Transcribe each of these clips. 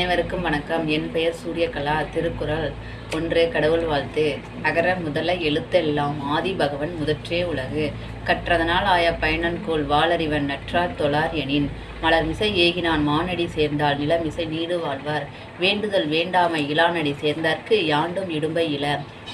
அனைவருக்கும் வணக்கம். என் பெயர் சூரியகலா. திருக்குறள் ஒன்று. கடவுள் வாழ்த்து. அகர முதல எழுத்தெல்லாம் ஆதி பகவன் முதற்றே உலகு. கற்றதனால் ஆய பயனன்கோள் வாளறிவன் நற்றார் தொழார் எனின். மலர்மிசை ஏகினான் மானடி சேர்ந்தால் நிலமிசை நீடு வாழ்வார். வேண்டுதல் வேண்டாமை இலானடி சேர்ந்தார்க்கு யாண்டும் இடும்பை இல.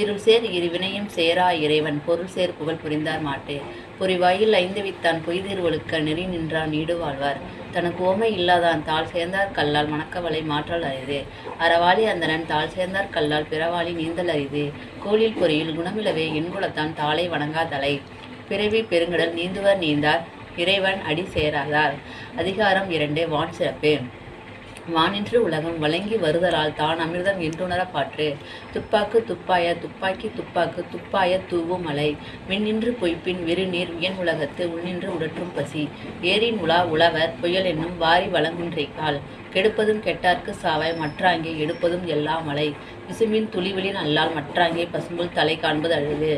இருள் சேர் இருவினையும் சேரா இறைவன் பொருள் சேர் புகழ் புரிந்தார் மாட்டு. பொறிவாயில் ஐந்து வித்தான் பொய்தீர் ஒழுக்க நெறி நின்றான் நீடு வாழ்வார். தனக்கு ஓமை இல்லாதான் தாள் சேர்ந்தார் கல்லால் மணக்கவலை மாற்றல் அரிது. அறவாளி அந்தணன் தாள் சேர்ந்தார் கல்லால் பிறவாளி நீந்தல் அரிது. கோளில் பொறியில் குணமிலவே எண்குலத்தான் தாளை வணங்காதலை. பிறவி பெருங்கடல் நீந்துவர் நீந்தார் இறைவன் அடி சேராதார். அதிகாரம் 2. வான் சிறப்பு. வானின்று உலகம் வழங்கி வருதலால் தான் அமிர்தம் என்றுணர பாற்று. துப்பாக்கு துப்பாய துப்பாக்கி துப்பாக்கு துப்பாய தூவும் மலை. விண்ணின்று பொய்ப்பின் வெறுநீர் வியன் உலகத்து உள்நின்று உடற்றும் பசி. ஏரின் உலா உழவர் புயல் என்னும் வாரி வழங்குன்றைக்கால். கெடுப்பதும் கெட்டார்க்கு சாவாய் மற்றாங்கே எடுப்பதும் எல்லா மலை. விசும்பின் துளிவெளின் அல்லால் மற்றாங்கே பசும்புல் தலை காண்பது அழுது.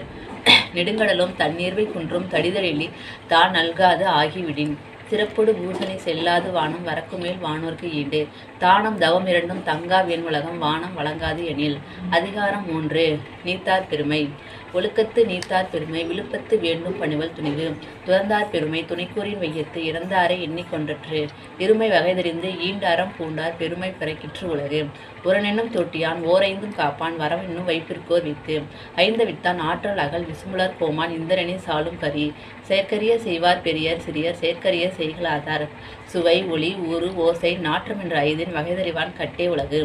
நெடுங்கடலும் தண்ணீர்வை குன்றும் தடிதழெலி தான் நல்காது ஆகிவிடின். சிறப்பொடு பூசனை செல்லாது வானம் வரக்குமேல் வானோர்க்கு ஈண்டு. தானம் தவம் இரண்டும் தங்கா வேன்முலகம் வானம் வழங்காது எனில். அதிகாரம் 3. நீத்தார் பெருமை. ஒழுக்கத்து நீத்தார் பெருமை விழுப்பத்து வேண்டும் பணிவல் துணிவு. துறந்தார் பெருமை துணைக்கூறின் வையத்து இறந்தாரை எண்ணிக்கொண்டற்று. இருமை வகைதறிந்து ஈண்டு அறம் பூண்டார் பெருமை பிறக்கிற்று உலகு. உரனென்னும் தொட்டியான் ஓரைந்தும் காப்பான் வரவென்னும் வைப்பிற்கோர் வித்து. ஐந்து வித்தான் ஆற்றல் அகல் விசுமுலர் கோமான் இந்திரனே சாலும் கரி. செயற்கரிய செய்வார் பெரியர் சிறியர் செயற்கரிய செய்களாதார். சுவை ஒளி ஊறு ஓசை நாற்றம் என்ற ஐந்தின் வகைதறிவான் கட்டே உலகு.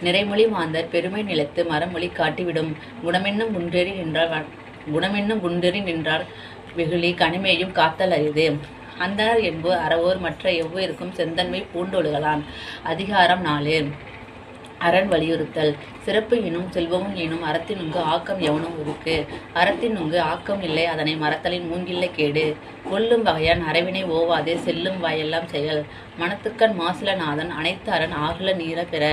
நிறைமொழி மாந்தர் பெருமை நிலத்து மரமொழி காட்டிவிடும். குணமென்னும் குன்றெறி நின்றார் வெகுளி கனிமையும் காத்தல் அரிது. அந்தனர் என்போர் அறவோர் மற்ற எவ்வுயிருக்கும் செந்தன்மை பூண்டொழுகலான். அதிகாரம் 4. அரண் வலியுறுத்தல். சிறப்பு எனும் செல்வமும் எனும் அறத்தினுங்கு ஆக்கம் எவனும் ஒருக்கு. அறத்தினுங்கு ஆக்கம் இல்லை அதனை மறத்தலின் மூங்கில்லை கேடு. கொல்லும் வகையான் அறவினை ஓவாதே செல்லும் வாயெல்லாம் செயல். மனத்துக்கண் மாசில நாதன் அனைத்து அரண் ஆகல நீர பெற.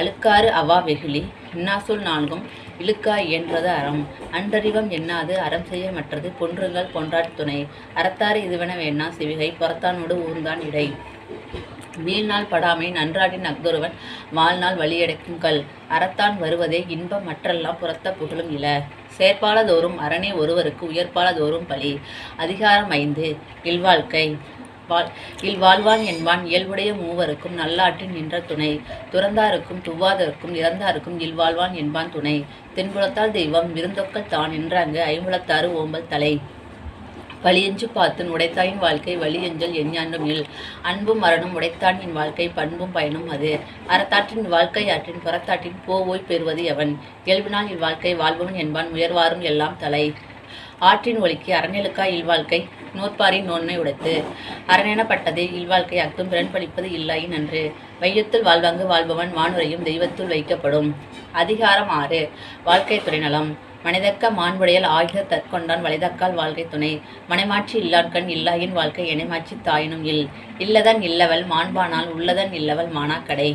அழுக்காறு அவா வெகுளி இன்னாசொல் நான்கும் இழுக்கா இயன்றது அறம். அன்றறிவம் எண்ணாது அறம் செய்ய மற்றது பொன்றுங்கள் பொன்றாட் துணை. அறத்தாறு இதுவென வேணா சிவிகை புறத்தானோடு ஊர்ந்தான் இடை. வீழ்நாள் படாமை நன்றாடின் அஃதொருவன் வாழ்நாள் வழியடைக்கும் கல். அறத்தான் வருவதே இன்பம் மற்றெல்லாம் புறத்த புகழும் இல. செயற்பாலதோறும் அரணே ஒருவருக்கு உயர்பாலதோறும் பலி. அதிகாரம் 5. இல்வாழ்க்கை. இல்வாழ்வான் என்பான் இயல்புடைய மூவருக்கும் நல்லாற்றின் நின்ற துணை. துறந்தாருக்கும் துவாதருக்கும் இறந்தாருக்கும் இல்வாழ்வான் என்பான் துணை. தென்புலத்தால் தெய்வம் விருந்தொக்கல் தான் என்றாங்கு ஐம்புலத்தாறு ஓம்பல் தலை. வலியெஞ்சு பாத்துன் உடைத்தாயின் வாழ்க்கை வலியெஞ்சல் எஞ்ஞாண்டும் இல். அன்பும் மரணும் உடைத்தான் என் வாழ்க்கை பண்பும் பயனும் அது. அறத்தாற்றின் வாழ்க்கை ஆற்றின் புறத்தாற்றின் போவோய் பெறுவது எவன். இயல்பினால் இல்வாழ்க்கை வாழ்பவன் என்பான் உயர்வாரும் எல்லாம் தலை. ஆற்றின் ஒலிக்கு அறநெழுக்கா இல்வாழ்க்கை நோற்பாரின் நோன்மை உடைத்து. அரணெனப்பட்டதே இல்வாழ்க்கை அக்தும் பிறன் பழிப்பது இல்லாயின் நன்று. வையத்துள் வாழ்வாங்கு வாழ்பவன் வானுரையும் தெய்வத்துள் வைக்கப்படும். அதிகாரம் 6. வாழ்க்கை துறைநலம். மனிதக்க மாண்புடையல் ஆகிய தற்கொண்டான் வளைதக்கால் வாழ்க்கை துணை. மனைமாட்சி இல்லாட்கண் இல்லாயின் வாழ்க்கை எனைமாட்சி தாயினும் இல். இல்லதன் இல்லவள் மாண்பானால் உள்ளதன் இல்லவள் மானாக்கடை.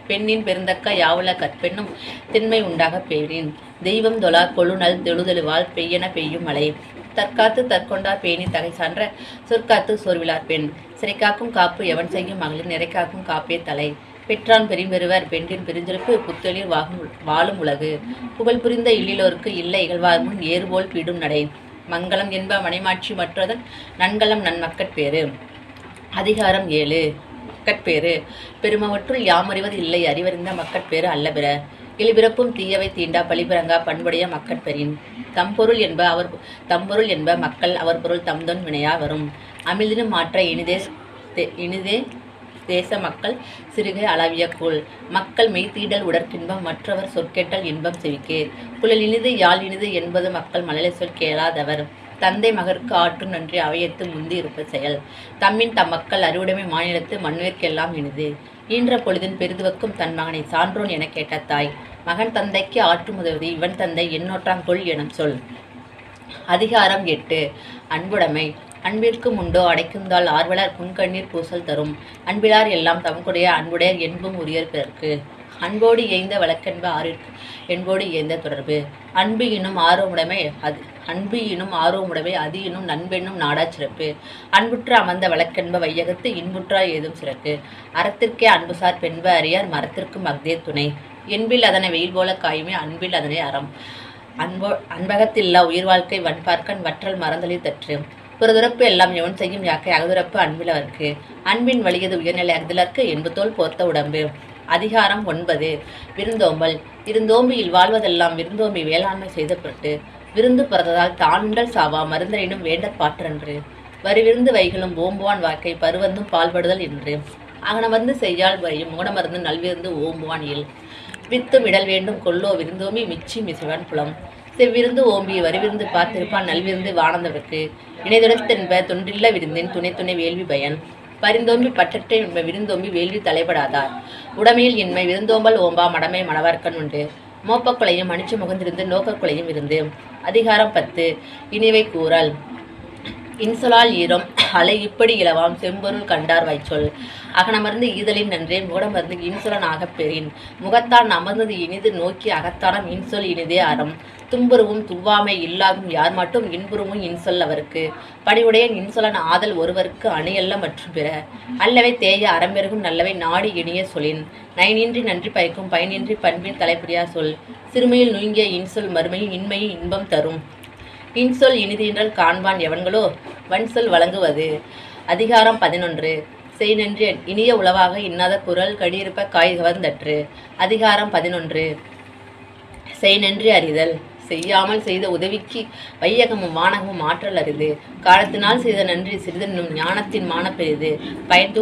பெண்ணின் பெருந்தக்க யாவுல கற்பெண்ணும் திண்மை உண்டாக பேரின். தெய்வம் தொழா கொழுநல் தெழுதெழுவால் பெய்யென பெய்யும் மழை. தற்காத்து தற்கொண்டார் பேணி தகை சான்ற சொற்காத்து சோர்விலார் பெண். சிறைக்காக்கும் காப்பு எவன் செய்யும் மகளிர் நிறைக்காக்கும் காப்பே தலை. பெற்றான் பெரும்பெறுவர் பெண்டின் பெருஞ்சிறப்பு புத்தொழில் வாழும் உலகு. புகழ் புரிந்த இல்லிலோருக்கு இல்லை இகழ்வார் முன் ஏறுபோல் பீடும் நடை. மங்களம் என்ப மனைமாட்சி மற்றதன் நன்கலம் நன்மக்கட்பேறு. அதிகாரம் 7. மக்கட்பேறு. பெருமவற்றுள் யாமறிவது இல்லை அறிவறிந்த மக்கட்பேறு அல்லபிற. இழிபிறப்பும் தீயவை தீண்டா பழிபிறங்கா பண்புடைய மக்கட்பெறின். தம்பொருள் என்ப மக்கள் அவர் பொருள் தம்தொன் வினையா வரும். அமிழ்தினும் மாற்ற இனிதே தேச மக்கள் சிறுகை அளவிய கோள். மக்கள் மெய்தீடல் உடற்கின்பம் மற்றவர் சொற்கேட்டல் இன்பம் செவிக்கு. குழல் இனிது யாழ் இனிது என்பது மக்கள் மழலை சொல் கேளாதவர். தந்தை மகற்கு ஆற்றும் நன்றி அவையத்து முந்தி இருப்ப செயல். தம்மின் தம் மக்கள் அறுவடைமை மாநிலத்து மண்ணுயிர்க்கெல்லாம் இனிது. ஈன்ற பொழுதின் பெரிதுவக்கும் தன் மகனை சான்றோன் என கேட்ட தாய். மகன் தந்தைக்கு ஆற்றும் உதவுதி இவன் தந்தை எண்ணோற்றாங்கொள் எனும் சொல். அதிகாரம் 8. அன்புடைமை. அன்பிற்கும் உண்டோ அடைக்குந்தால் ஆர்வலர் புன்கண்ணீர் பூசல் தரும். அன்பிலார் எல்லாம் தமக்குடைய அன்புடைய என்பும் உரியர் பிறர்க்கு. அன்போடு இயைந்த வழக்கென்ப ஆறிற்கு என்போடு இயைந்த தொடர்பு. அன்பு எனும் ஆர்வமுடைமை அது எனும் நண்பென்னும் நாடாச் சிறப்பு. அன்புற்ற அமர்ந்த வழக்கென்ப வையகத்து இன்புற்றார் ஏதும் சிறப்பு. அறத்திற்கே அன்புசார் பெண்ப அறியார் மரத்திற்கும் அஃதே துணை. என்பில் அதனை வெயில் போல காயுமே அன்பில் அதனை அறம். அன்பகத்தில்லா உயிர் வாழ்க்கை வன்பார்க்கன் வற்றல் மறந்தலில் தற்று. புறதுறப்பு எல்லாம் எவன் செய்யும் யாக்கை அகதுறப்பு அன்பிலவர்க்கு. அன்பின் வலியது உயர்நிலை அகுதலர்க்கு என்புதோல் போர்த்த உடம்பு. அதிகாரம் 9. விருந்தோம்பல். இருந்தோம்பியில் வாழ்வதெல்லாம் விருந்தோம்பி வேளாண்மை செய்த பொருட்டு. விருந்து பிறந்ததால் தானுண்டல் சாவா மருந்தரினும் வேண்டற் பாற்றன்று. வரிவிருந்து வைகளும் ஓம்புவான் வாக்கை பருவந்தும் பால்படுதல் என்று. அகனமர்ந்து செய்யால் வரையும் முகனமர்ந்து நல்விருந்து ஓம்புவான் இல். வித்து விடல் வேண்டும் கொல்லோ விருந்தோம்பி மிச்சி மிசைவான் புலம். செவ்விருந்து ஓம்பி வரிவிருந்து பார்த்திருப்பான் நல்விருந்து வானந்தவர்க்கு. இணைதொடர்த்தென்ப தொன்றில்ல விருந்தின் துணை துணை வேள்வி பயன். பரிந்தோம்பி பற்றற்ற என்ப விருந்தோம்பி வேள்வி தலைப்படாதார். உடமையில் இன்மை விருந்தோம்பல் ஓம்பா மடமை மணவார்க்கன் உண்டு. மோப்பக்குலையும் மணிச்சு முகந்திருந்து நோக்கக்குலையும் இருந்து. அதிகாரம் 10. இனிவை கூறல். இன்சொலால் ஈரம் அலை இப்படி இலவாம் செம்பொருள் கண்டார் வைச்சொல். அகனமர்ந்து ஈதலின் நன்றே முகடமர்ந்து இன்சொலன் ஆகப் பெறின். முகத்தான் அமர்ந்தது இனிது நோக்கி அகத்தானம் இன்சொல் இனிதே அறம். தும்புருவும் துவ்வாமை இல்லாகும் யார் மட்டும் இன்புருவும் இன்சொல் அவருக்கு. பணிவுடையன் இன்சொலன் ஆதல் ஒருவருக்கு அணியல்ல மற்றும் பிற. அல்லவை தேய அறம்பெருகும் நல்லவை நாடி இனிய சொலின். நயனின்றி நன்றி பயக்கும் பயனின்றி பண்பின் தலைப்புரியா சொல். சிறுமையில் நுங்கிய இன்சொல் மறுமையும் இன்மையும் இன்பம் தரும். இன்சொல் இனிதீன்றல் காண்பான் எவன்களோ வன்சொல் வழங்குவது. அதிகாரம் 11. செய் நன்றி இனிய உளவாக இன்னாத குரல் கடியிருப்ப காய் கவர்ந்தற்று. அதிகாரம் 11. செய் நன்றி அறிதல். செய்யாமல் செய்த உதவிக்கு வையகமும் வானகமும் ஆற்றல் அரிது. காலத்தினால் செய்த நன்றி சிறிதென்னும் ஞானத்தின் மான பெரிது. பயன்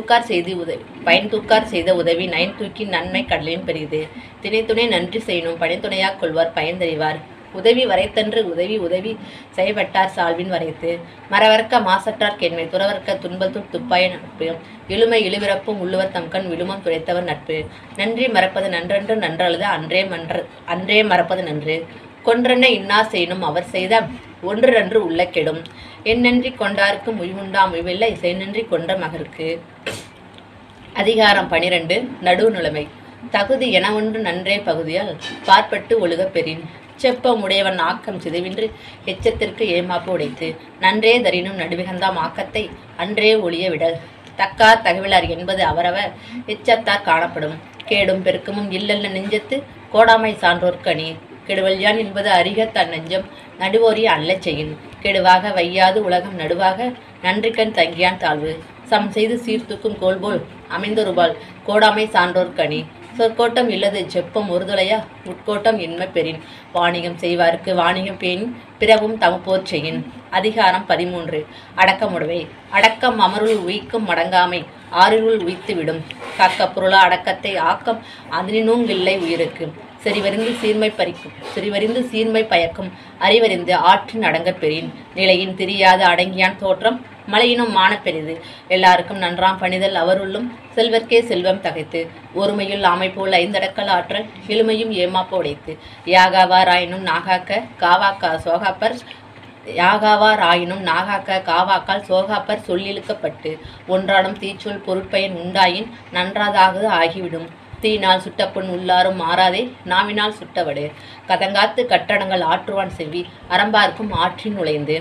தூக்கார் செய்த உதவி நயன் தூக்கி நன்மை கடலின் பெரிது. திணைத்துணை நன்றி செய்யணும் பணித்துணையாக் கொள்வார் பயன்தறிவார். உதவி வரைத்தன்று உதவி செய்யப்பட்டார் சால்வின் வரைத்து. மறவர்க்க மாசற்றார் கேண்மை துறவர்க்க துன்பத்துள் துப்பாய நட்பு. இழுமை இழுவிறப்பும் உள்ளுவர் தம்கண் விழுமம் துடைத்தவர் நட்பு. நன்றி மறப்பது நன்றன்று நன்றல்லது அன்றே மறப்பது நன்று. கொன்றென்ன இன்னார் செய்யணும் அவர் செய்த ஒன்று நன்று உள்ள கெடும். என் நன்றி கொண்டாருக்கு முய்வுண்டாம் முய்வில்லை செய் நன்றி கொன்ற மகருக்கு. அதிகாரம் 12. நடுவுநிலைமை. தகுதி என ஒன்று நன்றே பகுதியால் பார்ப்பட்டு ஒழுக பெறின். செப்பம் உடையவன் ஆக்கம் சிதைவின்றி எச்சத்திற்கு ஏமாப்பு உடைத்து. நன்றே தரினும் நடுவிகந்தாம் ஆக்கத்தை அன்றே ஒளிய விடல். தக்கார் தகவலர் என்பது அவரவர் எச்சத்தார் காணப்படும். கேடும் பெருக்கமும் இல்லல்ல நெஞ்சத்து கோடாமை சான்றோர்க்கு அணி. கெடுவல்யான் என்பது அறிக தன் நெஞ்சம் நடுவோரிய அல்லச் செய்யின். கெடுவாக வையாது உலகம் நடுவாக நன்றிக்கண் தங்கியான் தாழ்வு. சம் செய்து சீர்தூக்கும் கோல்போல் அமைந்தொருபால் கோடாமை சான்றோர்க்கு அணி. சொற்கோட்டம் இல்லது செப்பம் ஒருதுளையா உட்கோட்டம் இன்மை பெறின். வாணிகம் செய்வார்க்கு வாணிகம் பேணின் பிறவும் தமப்போர் செய்யின். அதிகாரம் 13. அடக்கமுடைமை. அடக்கம் அமருள் உயிக்கும் மடங்காமை ஆறிருள் உய்த்து விடும். காக்க பொருளா அடக்கத்தை ஆக்கம் அதனினும் இல்லை உயிருக்கு. செறிவறிந்து சீர்மை பயக்கும் அறிவறிந்து ஆற்றின் அடங்கப் பெறின். நிலையின் தெரியாது அடங்கியான் தோற்றம் மலையினும் மான பெரிது. எல்லாருக்கும் நன்றாம் பணிதல் அவருள்ளும் செல்வர்க்கே செல்வம் தகைத்து. ஒருமையுள் ஆமை போல் ஐந்தடக்கல் ஆற்றல் எளிமையும் ஏமாப்பு உடைத்து. யாகாவார் ஆயினும் நாகாக்க காவாக்கா சோகாப்பர் காவாக்கால் சோகாப்பர் சொல்லிழுக்கப்பட்டு. ஒன்றாடும் தீச்சொல் பொருட்பயன் உண்டாயின் நன்றாதாகுது ஆகிவிடும். தீயினால் சுட்டப்புண் உள்ளாரும் மாறாதே நாவினால் சுட்டவடு. கதங்காத்து கட்டடங்கள் ஆற்றுவான் செவ்வி அறம்பார்க்கும் ஆற்றின் நுழைந்து.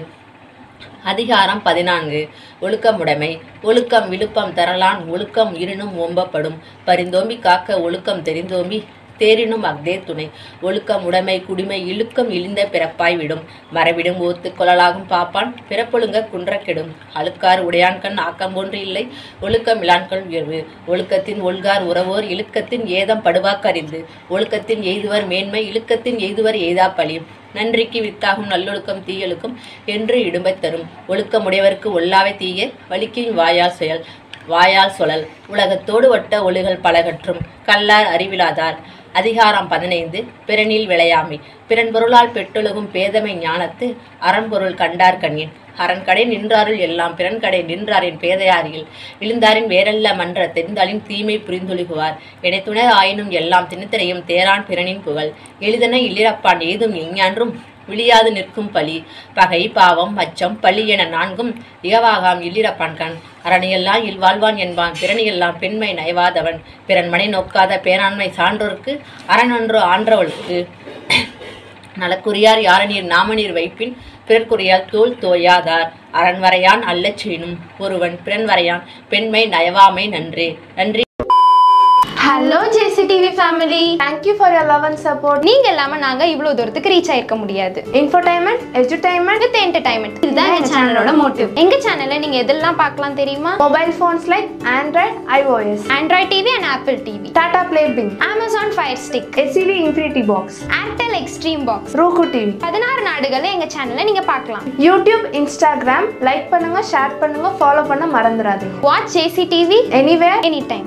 அதிகாரம் 14. ஒழுக்கமுடைமை. ஒழுக்கம் விழுப்பம் தரலான் ஒழுக்கம் இருணும் ஓம்பப்படும். பரிந்தோம்பி காக்க ஒழுக்கம் தெரிந்தோம்பி தேரினும் அஃதே துணை. ஒழுக்கம் உடைமை குடிமை இழுக்கம் இழிந்த பிறப்பாய் விடும். மறைவிடும் ஓத்து கொள்ளலாகும் பாப்பான் பிறப்பொழுங்க குன்ற கெடும். அழுக்கார் உடையான்கண் ஆக்கம் போன்று இல்லை ஒழுக்கம் இலான்கள் உயர்வு. ஒழுக்கத்தின் ஒல்கார் உறவோர் இழுக்கத்தின் ஏதம் படுவாக்கறிந்து. ஒழுக்கத்தின் எய்துவர் மேன்மை இழுக்கத்தின் எய்துவர் எய்தா பழி. நன்றிக்கு வித்தாகும் நல்லொழுக்கம் தீயொழுக்கம் என்று இடும்பை தரும். ஒழுக்கமுடையவர்க்கு ஒல்லாவை தீய வலிக்கும் வாயால் சொலல். உலகத்தோடு ஒட்ட ஒழுகல் பலகற்றும் கல்லார் அறிவிலாதார். அதிகாரம் 15. பிறனில் விளையாமை. பிறன் பொருளால் பெற்றொழுகும் பேதமை ஞானத்து அறன்பொருள் கண்டார் கண்ணின். அரண்கடை நின்றாருள் எல்லாம் பிறன்கடை நின்றாரின் பேதையாரில் விழுந்தாரின் வேறல்ல மன்ற தெரிந்தாலின் தீமை புரிந்தொழுகுவார். இணைத்துணர் ஆயினும் எல்லாம் திணித்திரையும் தேரான் பிறனின் புகழ். எளிதனை இல்லிறப்பான் ஏதும் எஞ்ஞான்றும் விழியாது நிற்கும் பழி. பகை பாவம் அச்சம் பழி என நான்கும் இகவாகாம் இல்லிடப்பான்கண். அரணியெல்லாம் இல்வாழ்வான் என்பான் பிறனியெல்லாம் பெண்மை நயவாதவன். பிறன் மனை நோக்காத பேராண்மை சான்றோர்க்கு அரணொன்று ஆன்றவளுக்கு. நலக்குரியார் யாரநீர் நாமநீர் வைப்பின் பிறர்க்குரியால் தோல் தோயாதார். அரண்வரையான் அல்லச் செய்னும் ஒருவன் பிறன்வரையான் பெண்மை நயவாமை நன்றே. நன்றி. Hello JCTV family. Thank you for your love and support. நீங்க இல்லாம நாங்க இவ்ளோ தூரத்துக்கு ரீச் ஆயிருக்க முடியாது. Infotainment, edutainment with entertainment. இதுதான் எங்க சேனலோட மோட்டிவ். எங்க சேனல்ல நீங்க எதெல்லாம் பார்க்கலாம் தெரியுமா? Mobile phones like Android, iOS, Android TV and Apple TV, Tata Play Bing, Amazon Fire Stick, SCV Infinity Box, Airtel Extreme Box, Roku TV. 16 நாடுகள்ல எங்க சேனல்ல நீங்க பார்க்கலாம். YouTube, Instagram லைக் பண்ணுங்க, ஷேர் பண்ணுங்க, ஃபாலோ பண்ண மறந்துடாதீங்க. Watch JCTV anywhere anytime.